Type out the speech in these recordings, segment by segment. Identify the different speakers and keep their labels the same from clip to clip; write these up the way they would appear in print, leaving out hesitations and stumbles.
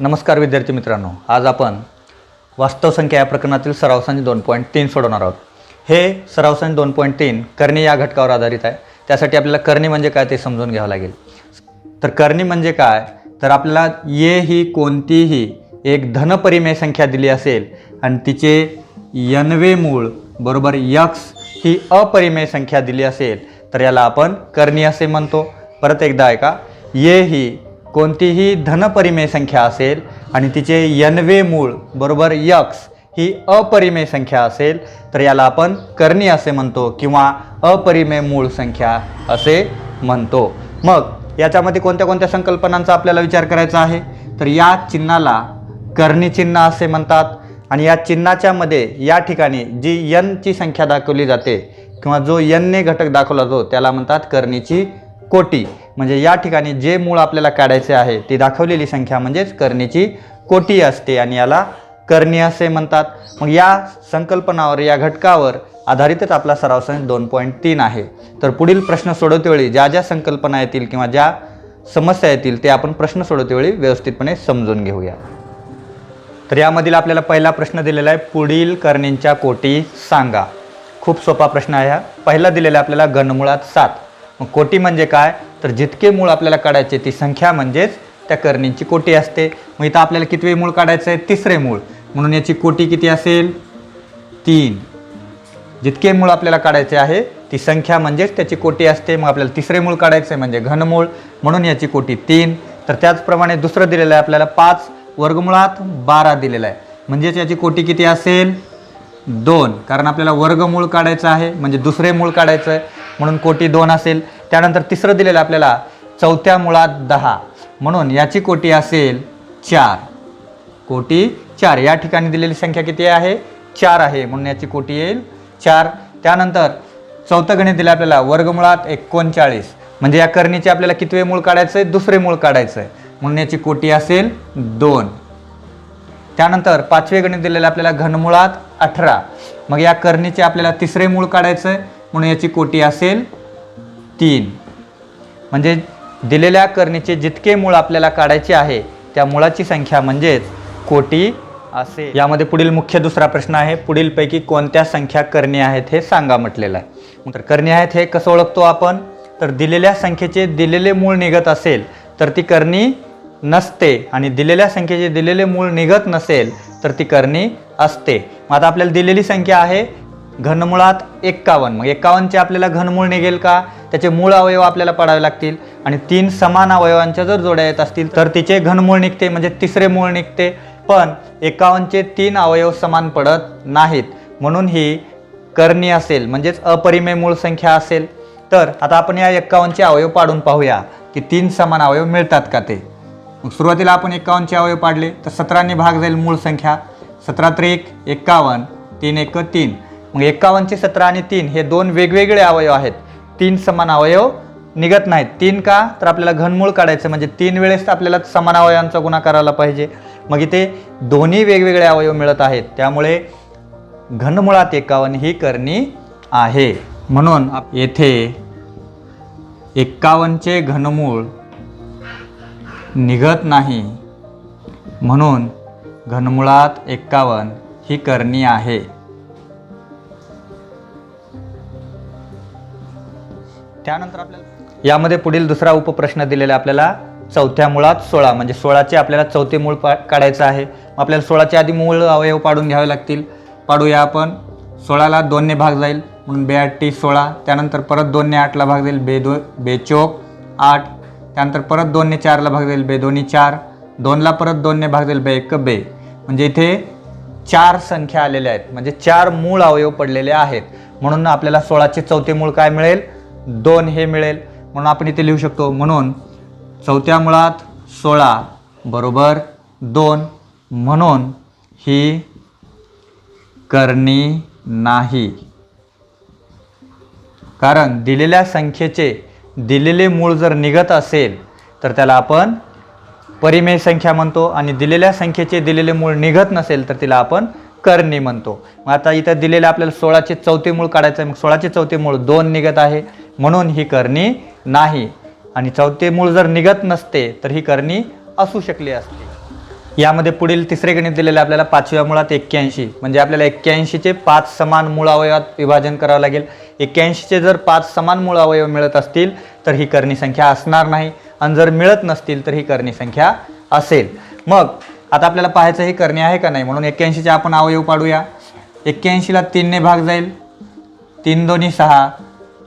Speaker 1: नमस्कार विद्यार्थी मित्रांनो, आज आपण वास्तव संख्या या प्रकरणातील सराव सारणी 2.3 सोडवणार आहोत। हे सराव सारणी 2.3 करणी या घटकावर आधारित आहे। त्यासाठी आपल्याला करणी म्हणजे काय ते समजून घ्यावं लागेल। तर करणी म्हणजे काय, तर आपल्याला ये ही कोणतीही एक धनपरिमेय संख्या दिली असेल आणि तिचे n वे मूळ बरोबर x ही अपरिमेय संख्या दिली असेल तर याला आपण करणी असे म्हणतो। परत एकदा ऐका, ये ही कोणतीही धनपरिमेय संख्या असेल आणि तिचे n वे मूळ बरोबर x ही अपरिमेय संख्या असेल तर याला आपण करणी असे म्हणतो किंवा अपरिमेय मूळ संख्या असे म्हणतो। मग याच्यामध्ये कोणत्या कोणत्या संकल्पनांचा आपल्याला विचार करायचा आहे, तर या चिन्हाला करणी चिन्ह असे म्हणतात आणि या चिन्हाच्या मध्ये या ठिकाणी जी n ची संख्या दाखवली जाते किंवा जो n ने घटक दाखवला जातो त्याला म्हणतात करणीची कोटी। म्हणजे या ठिकाणी जे मूळ आपल्याला काढायचे आहे ती दाखवलेली संख्या म्हणजेच करणीची कोटी असते आणि याला करणी असे म्हणतात। मग या संकल्पनावर या घटकावर आधारितच आपला सराव सारणी 2.3 आहे। तर पुढील प्रश्न सोडवतेवेळी ज्या ज्या संकल्पना येतील किंवा ज्या समस्या येतील ते आपण प्रश्न सोडवतेवेळी व्यवस्थितपणे समजून घेऊया। तर यामधील आपल्याला पहिला प्रश्न दिलेला आहे, पुढील करणींच्या कोटी सांगा। खूप सोपा प्रश्न आहे हा। पहिला दिलेला आपल्याला घनमुळात 7। मग कोटी म्हणजे काय, तर जितके मूळ आपल्याला काढायचे ती संख्या म्हणजेच त्या करणींची कोटी असते। मग इथं आपल्याला कितवे मूळ काढायचं आहे, तिसरे मूळ, म्हणून याची कोटी किती असेल 3। जितके मूळ आपल्याला काढायचे आहे ती संख्या म्हणजेच त्याची कोटी असते। मग आपल्याला तिसरे मूळ काढायचे म्हणजे घनमूळ, म्हणून याची कोटी 3। तर त्याचप्रमाणे दुसरं दिलेलं आहे आपल्याला 5 वर्गमुळात 12 दिलेला आहे, म्हणजेच याची कोटी किती असेल 2, कारण आपल्याला वर्गमूळ काढायचं आहे म्हणजे दुसरे मूळ काढायचं आहे म्हणून कोटी 2 असेल। त्यानंतर तिसरं दिलेलं आपल्याला चौथ्या मुळात 10, म्हणून याची कोटी असेल 4। कोटी 4, या ठिकाणी दिलेली संख्या किती आहे 4 आहे म्हणून याची कोटी येईल 4। त्यानंतर चौथं गणित दिलं आपल्याला वर्गमुळात 39, म्हणजे या करणीचे आपल्याला कितवे मूळ काढायचं आहे, दुसरे मूळ काढायचं आहे म्हणून याची कोटी असेल 2। त्यानंतर पाचवे गणित दिलेलं आपल्याला घनमुळात 18, मग या करणीचे आपल्याला तिसरे मूळ काढायचं आहे म्हणून याची कोटी असेल 3। म्हणजे दिलेल्या करणीचे जितके मूळ आपल्याला काढायचे आहे त्या मुळाची संख्या म्हणजेच कोटी असेल। यामध्ये पुढील मुख्य दुसरा प्रश्न आहे, पुढीलपैकी कोणत्या संख्या करणी आहेत हे सांगा म्हटलेलं आहे। तर करणी आहेत हे कसं ओळखतो आपण, तर दिलेल्या संख्येचे दिलेले मूळ निघत असेल तर ती करणी नसते आणि दिलेल्या संख्येचे दिलेले मूळ निघत नसेल तर ती करणी असते। मग आता आपल्याला दिलेली संख्या आहे घनमुळात 51, मग 51चे आपल्याला घनमूळ निघेल का, त्याचे मूळ अवयव आपल्याला पाडावे लागतील आणि 3 समान अवयवांच्या जर जोड्या येत असतील तर तिचे घनमूळ निघते म्हणजे तिसरे मूळ निघते। पण 51चे 3 अवयव समान पडत नाहीत म्हणून ही करणी असेल म्हणजेच अपरिमेय मूळ संख्या असेल। तर आता आपण या 51चे अवयव पाडून पाहूया की 3 समान अवयव मिळतात का ते। मग सुरुवातीला आपण 51चे अवयव पाडले तर 17 ने भाग जाईल मूळ संख्या, 17 त्रिक 51, 3 एक 3। मग 51चे 17 आणि 3 हे दोन वेगवेगळे अवयव आहेत, 3 समान अवयव निघत नाहीत। 3 का, तर आपल्याला घनमूळ काढायचं म्हणजे 3 वेळेस आपल्याला समान अवयवांचा गुणा करायला पाहिजे। मग इथे दोन्ही वेगवेगळे अवयव मिळत आहेत त्यामुळे घनमुळात 51 ही करणी आहे। म्हणून येथे 51चे घनमूळ निघत नाही म्हणून घनमुळात 51 ही करणी आहे। त्यानंतर आपल्याला यामध्ये पुढील दुसरा उपप्रश्न दिलेला आपल्याला चौथ्या मुळात 16, म्हणजे 16चे आपल्याला चौथे मूळ काढायचं आहे। आपल्याला 16चे आधी मूळ अवयव पाडून घ्यावे लागतील। पाडूया आपण। 16ला 2 ने भाग जाईल म्हणून 2 16, त्यानंतर परत 2 ने 8ला भाग जाईल 2 चौक 8, त्यानंतर परत 2 ने 4ला भाग जाईल 2 4, 2ला परत 2 ने भाग जाईल 1 म्हणजे इथे 4 संख्या आलेल्या आहेत म्हणजे 4 मूळ अवयव पडलेले आहेत म्हणून आपल्याला 16चे चौथे मूळ काय मिळेल 2 हे मिळेल। म्हणून आपण इथे लिहू शकतो, म्हणून चौथ्या मुळात 16 बरोबर 2, म्हणून ही करणी नाही। कारण दिलेल्या संख्येचे दिलेले मूळ जर निघत असेल तर त्याला आपण परिमेय संख्या म्हणतो आणि दिलेल्या संख्येचे दिलेले मूळ निघत नसेल तर तिला आपण करणी म्हणतो। मग आता इथं दिलेले आपल्याला 16चे चौथे मूळ काढायचं आहे, मग 16चे चौथे मूळ 2 निघत आहे म्हणून ही करणी नाही आणि चौथे मूळ जर निघत नसते तर ही करणी असू शकली असते। यामध्ये पुढील तिसरे गणित दिलेले आपल्याला 5व्या मुळात 81, म्हणजे आपल्याला 81चे 5 समान मूळ अवयवात विभाजन करावं लागेल. 81चे जर 5 समान मूळ अवयव मिळत असतील तर ही कर्णी संख्या असणार नाही, आणि जर मिळत नसतील तर ही कर्णी संख्या असेल. मग आता आपल्याला पाहायचं ही कर्णी आहे का नाही, म्हणून 81चे आपण अवयव पाडूया. 81ला 3 ने भाग जाईल, 3 दोन्ही 6,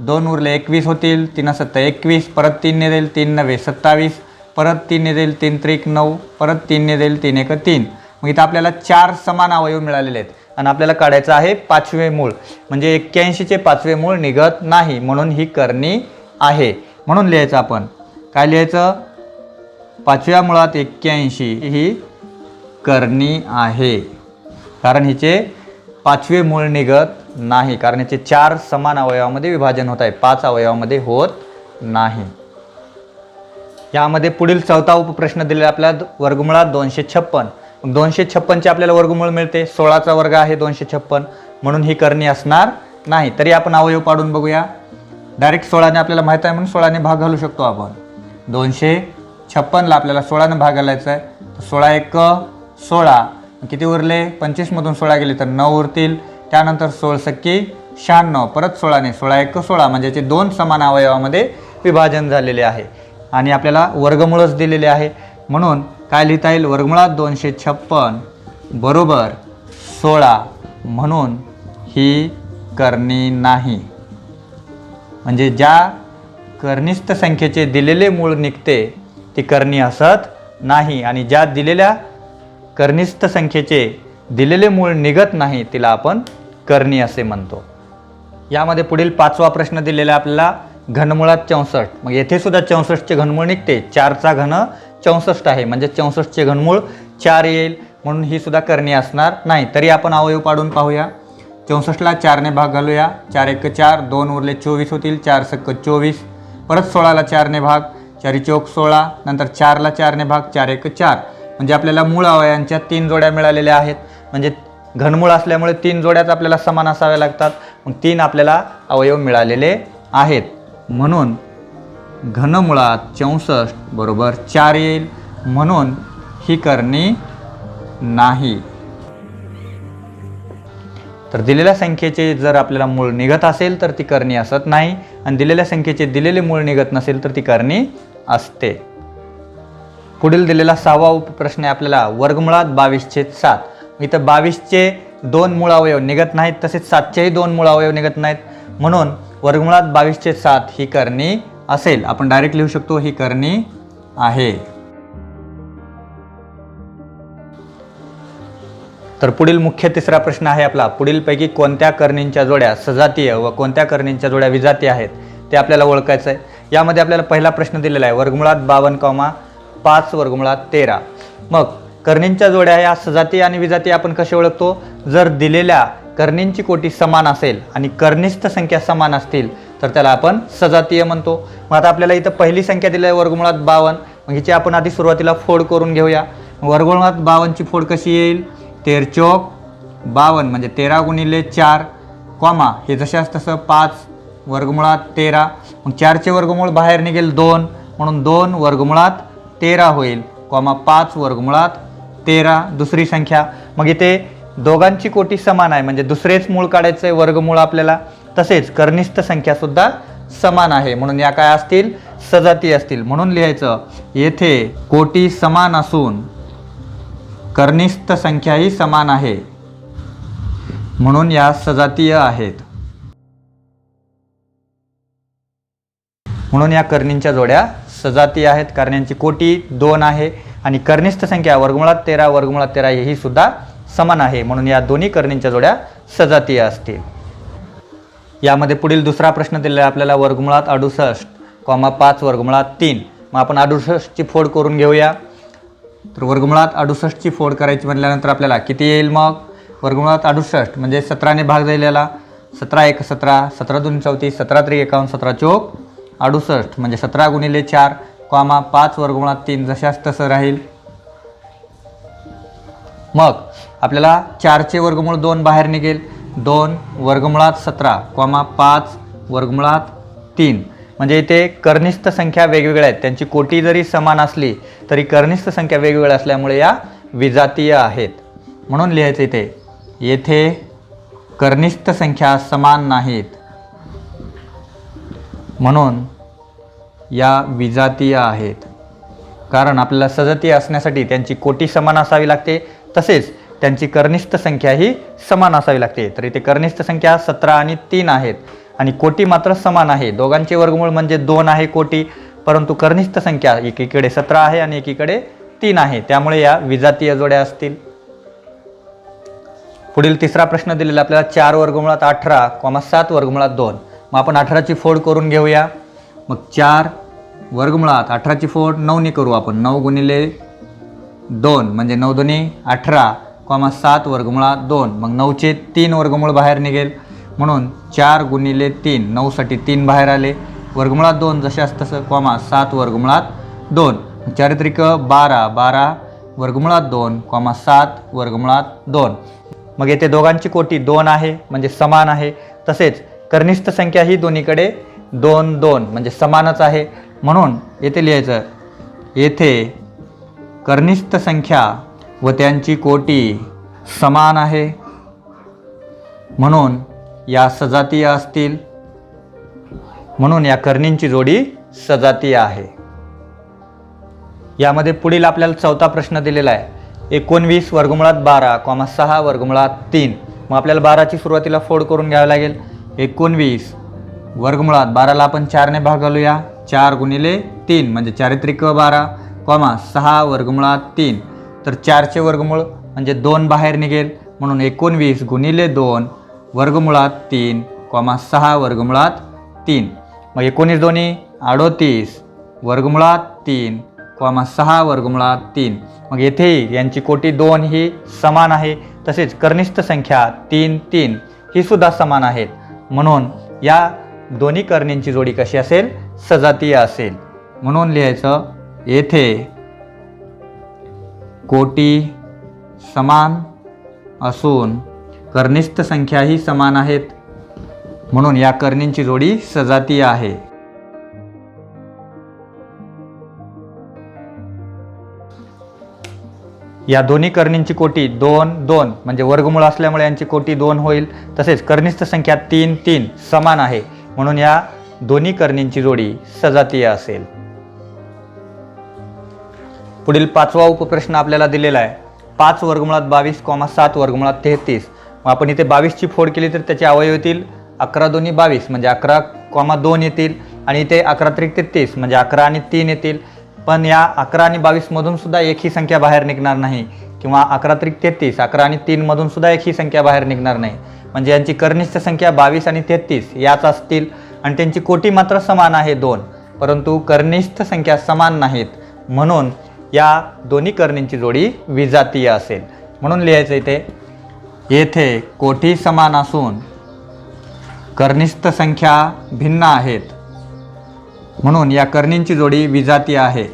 Speaker 1: 2 उरले 21 होतील, 3 7 21, परत 3 ने जाईल, 3 9 27, परत 3 ने जाईल, 3 3 9, परत 3 ने जाईल, 3 1 3. मग इथं आपल्याला 4 समान अवयव मिळालेले आहेत आणि आपल्याला काढायचं आहे 5वे मूळ, म्हणजे 81चे 5वे मूळ निघत नाही, म्हणून ही कर्णी आहे. म्हणून लिहायचं आपण काय लिहायचं, 5व्या मुळात 81 ही कर्णी आहे, कारण हिचे 5वे मूळ निघत नाही, कारण याचे 4 समान अवयवामध्ये विभाजन होत आहे, 5 अवयवामध्ये होत नाही. यामध्ये पुढील चौथा उपप्रश्न दिलेला आपल्याला वर्गमुळात 256. 256चे आपल्याला वर्गमूळ मिळते, 16चा वर्ग आहे 256, म्हणून ही कर्णी असणार नाही. तरी आपण अवयव पाडून बघूया. डायरेक्ट 16ने आपल्याला माहित आहे म्हणून 16ने भाग घालू शकतो आपण. 256ला आपल्याला 16ने भाग घालायचा आहे, 16 1 16, किती उरले, 25मधून 16 गेले तर 9 उरतील. त्यानंतर 16 सक्की 96, परत 16ने 16 1 16, म्हणजे याचे 2 समान अवयवामध्ये विभाजन झालेले आहे आणि आपल्याला वर्गमूळच दिलेले आहे. म्हणून काय लिहिता येईल, वर्गमुळात 256 बरोबर 16, म्हणून ही कर्णी नाही. म्हणजे ज्या कर्निस्थ संख्येचे दिलेले मूळ निघते ती कर्णी असत नाही, आणि ज्या दिलेल्या कर्निस्थ संख्येचे दिलेले मूळ निघत नाही तिला आपण कर्णी असे म्हणतो. यामध्ये पुढील 5वा प्रश्न दिलेला आपल्याला घनमुळात 64. मग येथे सुद्धा 64चे घनमूळ निघते, 4चा घन 64 आहे, म्हणजे 64चे घनमूळ 4 येईल, म्हणून ही सुद्धा कर्णी असणार नाही. तरी आपण अवयव पाडून पाहूया. 64ला 4ने भाग घालूया, 4 1 4, 2 उरले 24 होतील, 4 सक 24, परत 16ला 4ने भाग, 4 चौक 16, नंतर 4ला 4ने भाग, 4 1 4, म्हणजे आपल्याला मूळ अवयवांच्या 3 जोड्या मिळालेल्या आहेत. म्हणजे घनमूळ असल्यामुळे 3 जोड्याच आपल्याला समान असाव्या लागतात, मग 3 आपल्याला अवयव मिळालेले आहेत, म्हणून घनमुळात 64 बरोबर 4 येईल, म्हणून ही कर्णी नाही. तर दिलेल्या संख्येचे जर आपल्याला मूळ निघत असेल तर ती कर्णी असत नाही, आणि दिलेल्या संख्येचे दिलेले मूळ निघत नसेल तर ती कर्णी असते. पुढील दिलेला 6वा उपप्रश्न आहे आपल्याला वर्गमुळात 22/7. इथं 22चे 2 मूळ अवयव निघत नाहीत, तसेच 7चेही 2 मूळ अवयव निघत नाहीत, म्हणून वर्गमुळात 22/7 ही कर्णी असेल. आपण डायरेक्ट लिहू शकतो ही कर्णी आहे. तर पुढील मुख्य तिसरा प्रश्न आहे आपला, पुढीलपैकी कोणत्या कर्णींच्या जोड्या सजातीय व कोणत्या कर्णींच्या जोड्या विजातीय आहेत ते आपल्याला ओळखायचं आहे. यामध्ये आपल्याला पहिला प्रश्न दिलेला आहे वर्गमुळात 52, 5 वर्गमुळात 13. मग कर्णींच्या जोड्या या सजातीय आणि विजातीय आपण कसे ओळखतो, जर दिलेल्या कर्णींची कोटी समान असेल आणि कर्निस्थ संख्या समान असतील तर त्याला आपण सजातीय म्हणतो. मग आता आपल्याला इथं पहिली संख्या दिली आहे वर्गमुळात 52, मग हिची आपण आधी सुरुवातीला फोड करून घेऊया. वर्गमुळात 52ची फोड कशी येईल, 13 चौक 52, म्हणजे 13 गुणिले 4, कॉमा हे जशास तसं 5 वर्गमुळात 13. मग 4चे वर्गमूळ बाहेर निघेल 2, म्हणून 2 वर्गमुळात 13 होईल, कॉमा 5 वर्गमुळात 13 दुसरी संख्या. मग इथे दोघांची कोटी समान आहे, म्हणजे दुसरेच मूळ काढायचं आहे वर्गमूळ आपल्याला, तसेच कर्निस्थ संख्या सुद्धा समान आहे, म्हणून या काय असतील, सजातीय असतील. म्हणून लिहायचं येथे कोटी समान असून कर्निस्थ संख्याही समान आहे, म्हणून या सजातीय आहेत. म्हणून या कर्णींच्या जोड्या सजातीय आहेत, कारण यांची कोटी 2 आहे आणि कर्निस्थ संख्या वर्गमुळात 13 वर्गमुळात 13 ही सुद्धा समान आहे, म्हणून या दोन्ही कर्णींच्या जोड्या सजातीय असतील. यामध्ये पुढील दुसरा प्रश्न दिलेला आहे आपल्याला वर्गमुळात 68, 5 वर्गमुळात 3. मग आपण 68ची फोड करून घेऊया. तर वर्गमुळात 68ची फोड करायची म्हटल्यानंतर आपल्याला किती येईल, मग वर्गमुळात 68 म्हणजे 17ने भाग जाईल याला, 17 1 17, 17 2 34, 17 3 51, 17 चौक 68, म्हणजे 17 गुणिले 4, कॉमा 5 वर्गमुळात 3 जशास तसं राहील. मग आपल्याला 4चे वर्गमूळ 2 बाहेर निघेल, 2 वर्गमुळात 17, कॉमा 5 वर्गमुळात 3, म्हणजे इथे कर्निस्थ संख्या वेगवेगळ्या आहेत, त्यांची कोटी जरी समान असली तरी कर्निस्थ संख्या वेगवेगळ्या असल्यामुळे या विजातीय आहेत. म्हणून लिहायचं इथे, येथे कर्निष्ठ संख्या समान नाहीत, म्हणून या विजातीय आहेत. कारण आपल्याला सजातीय असण्यासाठी त्यांची कोटी समान असावी लागते, तसेच त्यांची कर्निष्ठ संख्या ही समान असावी लागते. तर इथे कर्निष्ठ संख्या 17 आणि 3 आहेत आणि कोटी मात्र समान आहे. दोघांचे वर्गमूळ म्हणजे 2 आहे कोटी, परंतु कर्निष्ठ संख्या एकीकडे 17 आहे आणि एकीकडे 3 आहे, त्यामुळे या विजातीय जोड्या असतील. पुढील तिसरा प्रश्न दिलेला आपल्याला 4 वर्गमुळात 18, 7 वर्गमुळात 2. मग आपण 18ची फोड करून घेऊया. मग 4 वर्गमुळात 18ची फोड 9ने करू आपण. 9 गुणिले 2 म्हणजे 9 दुनी 18, 7 वर्गमुळात 2. मग 9चे 3 वर्गमूळ बाहेर निघेल, म्हणून 4 गुणिले 3, 9साठी 3 बाहेर आले. वर्गमुळात 2 जशास तसं, 7 वर्गमुळात 2. चारित्रिक 12, 12 वर्गमुळात 2, 7 वर्गमुळात 2. मग येथे दोघांची कोटी 2 आहे म्हणजे समान आहे, तसेच कर्निष्ठ संख्या ही दोन्हीकडे 2, 2 म्हणजे समानच आहे. म्हणून येथे लिहायचं, येथे कर्निष्ठ संख्या व त्यांची कोटी समान आहे, म्हणून या सजातीय असतील, म्हणून या कर्णींची जोडी सजातीय आहे. यामध्ये पुढील आपल्याला चौथा प्रश्न दिलेला आहे. 19 वर्गमुळात 12, 6 वर्गमुळात 3. मग आपल्याला 12ची सुरुवातीला फोड करून घ्यावी लागेल. 19 वर्गमुळात 12ला आपण 4ने भागालूया. 4 गुणिले 3 म्हणजे चारित्रिक 12, 6 वर्गमुळात 3. तर 4चे वर्गमूळ म्हणजे 2 बाहेर निघेल, म्हणून 19 गुणिले 2 वर्गमुळात 3, 6 वर्गमुळात 3. मग 19 दोन्ही 38 वर्गमुळात 3, 6 वर्गमुळात 3. मग येथेही यांची कोटी 2 ही समान आहे, तसेच कर्निष्ठ संख्या 3, 3 ही सुद्धा समान आहेत, म्हणून या दोन्ही कर्णींची जोडी कशी असेल? सजातीय असेल. म्हणून लिहायचं, येथे कोटी समान असून कर्निष्ठ संख्याही समान आहेत, म्हणून या कर्णींची जोडी सजातीय आहे. या दोन्ही कर्णींची कोटी 2, 2 म्हणजे वर्गमूळ असल्यामुळे यांची कोटी 2 होईल, तसेच कर्निष्ठ संख्या 3, 3 समान आहे, म्हणून या दोन्ही कर्णींची जोडी सजातीय असेल. पुढील 5वा उपप्रश्न आपल्याला दिलेला आहे. 5 वर्गमुळात 22, 7 वर्गमुळात 33. मग आपण इथे 22ची फोड केली तर त्याचे अवयव येतील 11 दोन्ही 22 म्हणजे 11,2 येतील, आणि इथे 11 त्रिक 33 म्हणजे 11 आणि 3 येतील. पण या 11 आणि 22 मधून सुद्धा एकही संख्या बाहेर निघणार नाही, किंवा 11 त्रिक 33, 11 आणि 3 मधून सुद्धा एकही संख्या बाहेर निघणार नाही. म्हणजे यांची कर्निष्ठ संख्या 22 आणि 33 याच असतील, आणि त्यांची कोटी मात्र समान आहे 2, परंतु कर्निष्ठ संख्या समान नाहीत, म्हणून या दोन्ही कर्णींची जोडी विजातीय असेल. म्हणून लिहायचं इथे, येथे कोटी समान असून कर्निष्ठ संख्या भिन्न आहेत, म्हणून या कर्णींची जोडी विजातीय आहे.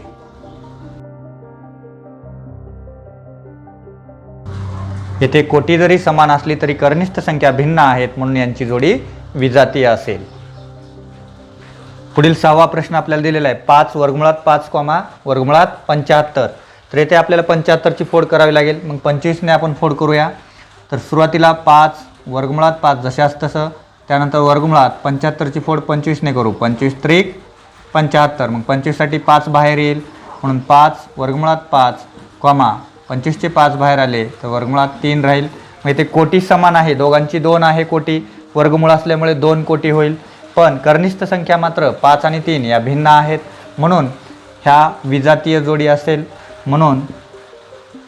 Speaker 1: येथे कोटी जरी समान असली तरी कर्निष्ठ संख्या भिन्न आहेत, म्हणून यांची जोडी विजातीय असेल. पुढील 6वा प्रश्न आपल्याला दिलेला आहे. 5 वर्गमुळात 5, वर्गमुळात 75. तर येथे आपल्याला 75ची फोड करावी लागेल. मग 25ने आपण फोड करूया. तर सुरुवातीला 5 वर्गमुळात 5 जशास तसं, त्यानंतर वर्गमुळात 75ची फोड 25ने करू. 25 त्रिक 75. मग 25साठी 5 बाहेर येईल, म्हणून 5 वर्गमुळात 5, 25चे 5 बाहेर आले तर वर्गमुळात 3 राहील. मग इथे कोटी समान आहे, दोघांची 2 आहे कोटी, वर्गमूळ असल्यामुळे 2 कोटी होईल. पण कर्निष्ठ संख्या मात्र 5 आणि 3 या भिन्न आहेत, म्हणून ह्या विजातीय जोडी असेल. म्हणून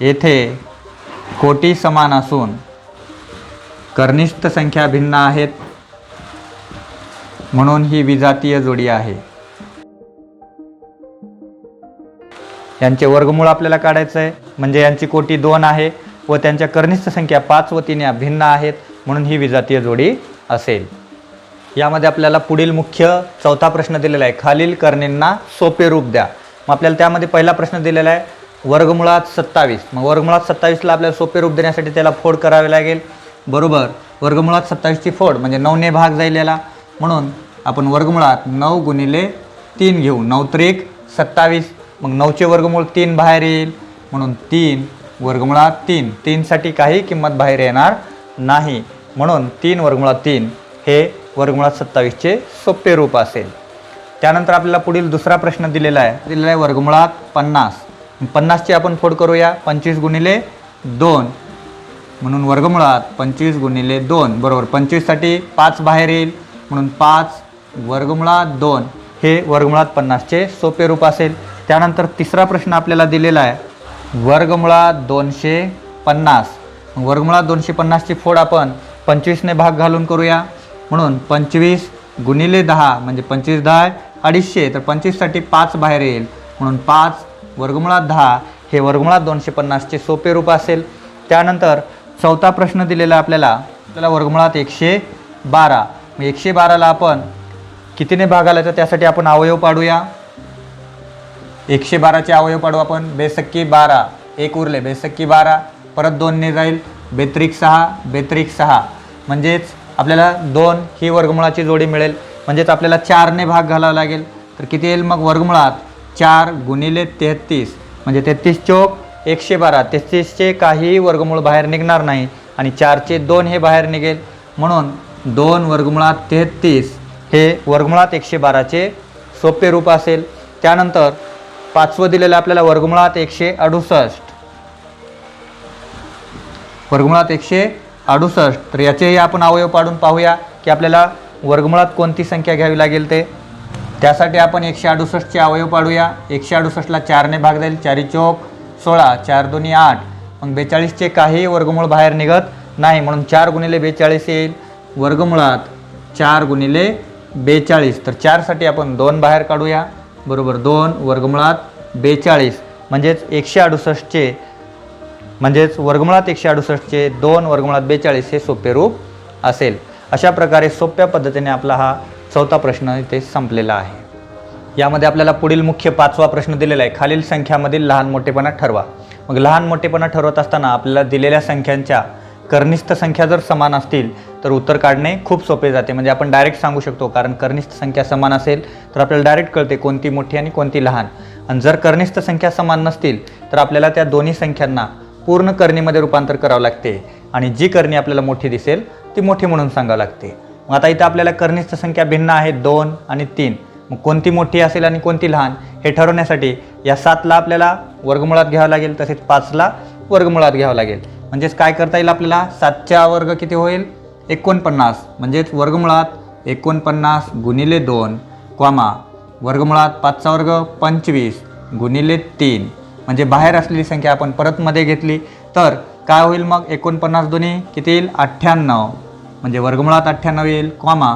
Speaker 1: येथे कोटी समान असून कर्निष्ठ संख्या भिन्न आहेत, म्हणून ही विजातीय जोडी आहे. यांचे वर्गमूळ आपल्याला काढायचं आहे, म्हणजे यांची कोटी 2 आहे व त्यांच्या कर्निष्ठ संख्या 5 व 3 या भिन्न आहेत, म्हणून ही विजातीय जोडी असेल. यामध्ये आपल्याला पुढील मुख्य 4था प्रश्न दिलेला आहे. खालील कर्णींना सोपे रूप द्या. मग आपल्याला त्यामध्ये पहिला प्रश्न दिलेला आहे वर्गमुळात 27. मग वर्गमुळात 27ला आपल्याला सोपे रूप देण्यासाठी त्याला फोड करावे लागेल. बरोबर, वर्गमुळात 27ची फोड म्हणजे 9ने भाग जाईल याला, म्हणून आपण वर्गमुळात 9 गुणिले 3 घेऊ. 9 त्रिक 27. मग 9चे वर्गमूळ 3 बाहेर येईल, म्हणून 3 वर्गमुळात 3. 3साठी काही किंमत बाहेर येणार नाही, म्हणून 3 वर्गमुळात 3 हे वर्गमुळात 27चे सोपे रूप असेल. त्यानंतर आपल्याला पुढील दुसरा प्रश्न दिलेला आहे वर्गमुळात 50. 50ची आपण फोड करूया. 25 गुणिले 2 म्हणून वर्गमुळात 25 गुणिले 2 बरोबर 25साठी 5 बाहेर येईल, म्हणून 5 वर्गमुळात 2 हे वर्गमुळात 50चे सोपे रूप असेल. त्यानंतर तिसरा प्रश्न आपल्याला दिलेला आहे वर्गमुळात 250. वर्गमुळात 250ची फोड आपण 25ने भाग घालून करूया, म्हणून 25 गुणिले 10 म्हणजे 25 10 250. तर 25साठी 5 बाहेर येईल, म्हणून 5 वर्गमुळात 10 हे वर्गमुळात 250चे सोपे रूप असेल. त्यानंतर चौथा प्रश्न दिलेला आपल्याला वर्गमुळात 112. 112ला आपण कितीने भाग घालायचा त्यासाठी आपण अवयव पाडूया. 112चे अवयव पाडू आपण. बेसक्की 12 एक उरले, बेसक्की 12 परत 2ने जाईल, बेत्रिक 6 बेत्रिक 6 म्हणजेच आपल्याला 2 ही वर्गमुळाची जोडी मिळेल, म्हणजेच आपल्याला 4ने भाग घालावा लागेल. तर किती येईल मग वर्गमुळात 4 गुणिले 33 म्हणजे 33 चौक 112. 33चे काही वर्गमूळ बाहेर निघणार नाही आणि 4चे 2 हे बाहेर निघेल, म्हणून 2 वर्गमुळात 33 हे वर्गमुळात 112चे सोपे रूप असेल. त्यानंतर पाचवं दिलेलं आपल्याला वर्गमुळात 168. वर्गमुळात 168. तर याचेही आपण अवयव पाडून पाहूया की आपल्याला वर्गमुळात कोणती संख्या घ्यावी लागेल ते. त्यासाठी आपण 168चे अवयव पाडूया. 168ला 4ने भाग जाईल, 4 चौक 16 4 2 8. मग 42चे काही वर्गमूळ बाहेर निघत नाही, म्हणून 4 गुणिले 42 येईल. वर्गमुळात 4 गुणिले 42. तर 4साठी आपण 2 बाहेर काढूया, बरोबर 2 वर्गमुळात 42 म्हणजेच 168चे म्हणजेच वर्गमुळात 168चे 2 वर्गमुळात 42 हे सोपे रूप असेल. अशा प्रकारे सोप्या पद्धतीने आपला हा चौथा प्रश्न इथे संपलेला आहे. यामध्ये आपल्याला पुढील मुख्य पाचवा प्रश्न दिलेला आहे खालील संख्यामधील लहान मोठेपणा ठरवा. मग लहान मोठेपणा ठरवत असताना आपल्याला दिलेल्या संख्यांच्या कर्निस्थ संख्या जर समान असतील तर उत्तर काढणे खूप सोपे जाते. म्हणजे आपण डायरेक्ट सांगू शकतो, कारण कर्निस्थ संख्या समान असेल तर आपल्याला डायरेक्ट कळते कोणती मोठी आणि कोणती लहान. आणि जर कर्निस्थ संख्या समान नसतील तर आपल्याला त्या दोन्ही संख्यांना पूर्ण कर्णीमध्ये रूपांतर करावं लागते आणि जी कर्णी आपल्याला मोठी दिसेल ती मोठी म्हणून सांगावं लागते. मग आता इथं आपल्याला कर्निस्थ संख्या भिन्न आहेत 2 आणि 3. मग कोणती मोठी असेल आणि कोणती लहान हे ठरवण्यासाठी या 7ला आपल्याला वर्गमुळात घ्यावं लागेल, तसेच 5ला वर्गमुळात घ्यावं लागेल. म्हणजेच काय करता येईल आपल्याला 7चा वर्ग किती होईल 49 म्हणजेच वर्गमुळात 49 गुणिले 2 कॉमा वर्गमुळात 5चा वर्ग 25 गुणिले 3 म्हणजे बाहेर असलेली संख्या आपण परत मध्ये घेतली तर काय होईल मग 49 दोन्ही किती येईल 98 म्हणजे वर्गमुळात 98 येईल कॉमा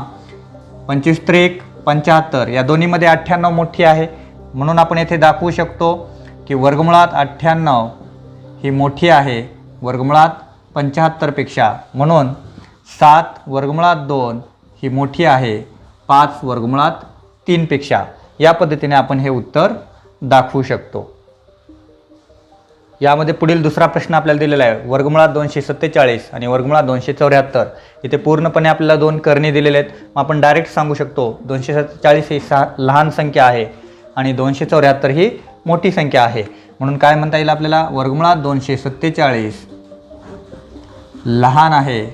Speaker 1: 25 त्रिक 75. या दोन्हीमध्ये 98 मोठी आहे म्हणून आपण येथे दाखवू शकतो की वर्गमुळात 98 ही मोठी आहे वर्गमुळात 75 पेक्षा, म्हणून 7 वर्गमुळात 2 ही मोठी आहे 5 वर्गमुळात 3 पेक्षा. या पद्धतीने आपण हे उत्तर दाखवू शकतो. यामध्ये पुढील दुसरा प्रश्न आपल्याला दिलेला आहे वर्गमुळात 247 आणि वर्गमुळात 274. इथे पूर्णपणे आपल्याला 2 कर्णी दिलेले आहेत. मग आपण डायरेक्ट सांगू शकतो 247 ही लहान संख्या आहे आणि 274 ही मोठी संख्या आहे, म्हणून काय म्हणता येईल आपल्याला वर्गमुळात 247 लहान आहे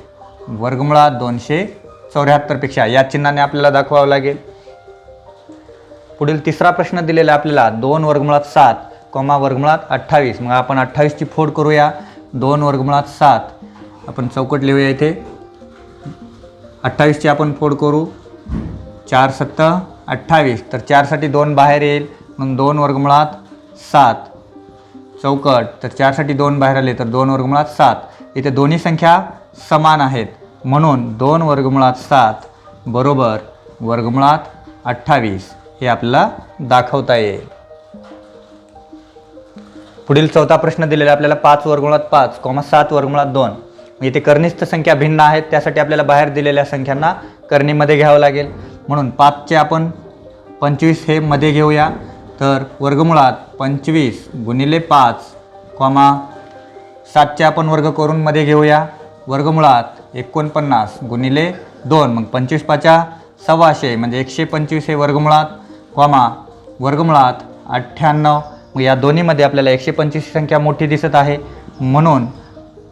Speaker 1: वर्गमुळात 274 पेक्षा. या चिन्हाने आपल्याला दाखवावं लागेल. पुढील तिसरा प्रश्न दिलेला आपल्याला 2 वर्गमुळात 7 कॉमा वर्गमुळात 28. मग आपण 28ची फोड करूया. 2 वर्गमुळात 7 आपण चौकट लिहूया इथे. 28ची आपण फोड करू. 4 7 28. तर 4साठी 2 बाहेर येईल म्हणून 2 वर्गमुळात 7 चौकट. तर 4साठी 2 बाहेर आले तर 2 वर्गमुळात 7. इथे दोन्ही संख्या समान आहेत म्हणून 2 वर्गमुळात 7 बरोबर वर्गमुळात 28 हे आपल्याला दाखवता येईल. पुढील चौथा प्रश्न दिलेला आपल्याला 5 वर्गमुळात 5 कॉमा 7 वर्गमुळात 2. इथे कर्निस्थ संख्या भिन्न आहेत त्यासाठी आपल्याला बाहेर दिलेल्या संख्यांना कर्णीमध्ये घ्यावं लागेल, म्हणून 5चे आपण 25 हे मध्ये घेऊया. तर वर्गमुळात 25 गुणिले 5 कॉमा 7चे आपण वर्ग करून मध्ये घेऊया. वर्गमुळात 49 गुणिले 2 मग 25 5 सव्वाशे म्हणजे 125 हे वर्गमुळात कॉमा वर्गमुळात 98. मग या दोन्हीमध्ये आपल्याला 125 संख्या मोठी दिसत आहे म्हणून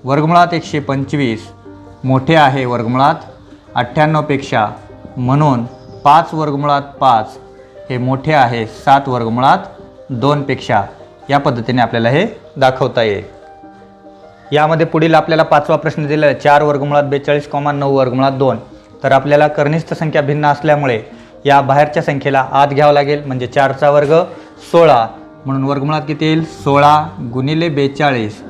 Speaker 1: वर्गमुळात 125 मोठे आहे वर्गमुळात 98पेक्षा, म्हणून 5 वर्गमुळात 5 हे मोठे आहे 7 वर्गमुळात 2पेक्षा. या पद्धतीने आपल्याला हे दाखवता येईल. यामध्ये पुढील आपल्याला 5वा प्रश्न दिलेला आहे 4 वर्गमुळात 42, 9 वर्गमुळात 2. तर आपल्याला कनिष्ठ संख्या भिन्न असल्यामुळे या बाहेरच्या संख्येला आत घ्यावं लागेल. म्हणजे 4चा वर्ग 16, म्हणून वर्गमुळात किती येईल 16 गुणिले 42,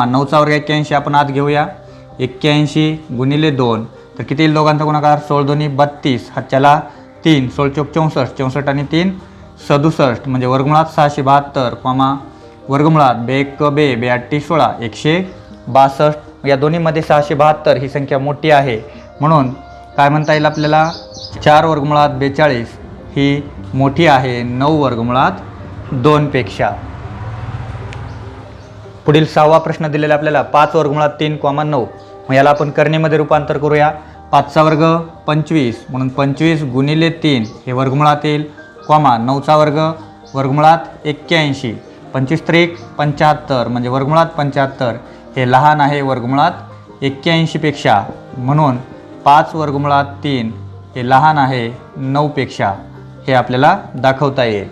Speaker 1: 9चा वर्ग 81 आपण आत घेऊया. 81 गुणिले 2 तर किती येईल दोघांचा गुणाकार 16 दोन्ही 32, हातच्याला 3, 16 चौक 64, 64 आणि 3 67, म्हणजे वर्गमुळात 672, वर्गमुळात 2 बे 8 16 162. या दोन्हीमध्ये 672 ही संख्या मोठी आहे, म्हणून काय म्हणता येईल आपल्याला 4 वर्गमुळात 42 ही मोठी आहे 9 वर्गमुळात 2पेक्षा. पुढील 6वा प्रश्न दिलेला आपल्याला 5 वर्गमुळात 3, 9. मग याला आपण करणीमध्ये रूपांतर करूया. 5चा वर्ग 25, म्हणून 25 गुणिले 3 हे वर्गमुळात येईल, 9चा वर्ग वर्गमुळात 81, 25 त्रिक 75, म्हणजे वर्गमुळात 75 हे लहान आहे वर्गमुळात 81पेक्षा, म्हणून 5 वर्गमुळात 3 हे लहान आहे 9पेक्षा. हे आपल्याला दाखवता येईल.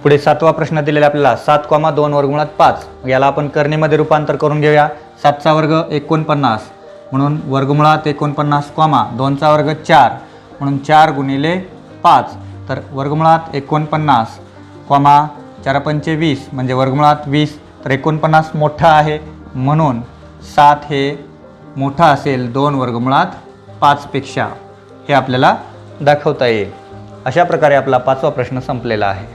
Speaker 1: पुढे 7वा प्रश्न दिलेला आपल्याला 7, 2 वर्गमुळात 5. याला आपण करणीमध्ये रूपांतर करून घेऊया. 7चा वर्ग 49, म्हणून वर्गमुळात 49, 2चा वर्ग 4, म्हणून 4 गुणिले 5 तर वर्गमुळात 49, 4 पंचे 20, म्हणजे वर्गमुळात 20. तर 49 मोठा आहे, म्हणून 7 हे मोठा असेल 2 वर्गमुळात 5पेक्षा. हे आपल्याला दाखवता येईल. अशा प्रकारे आपला 5वा प्रश्न संपलेला आहे.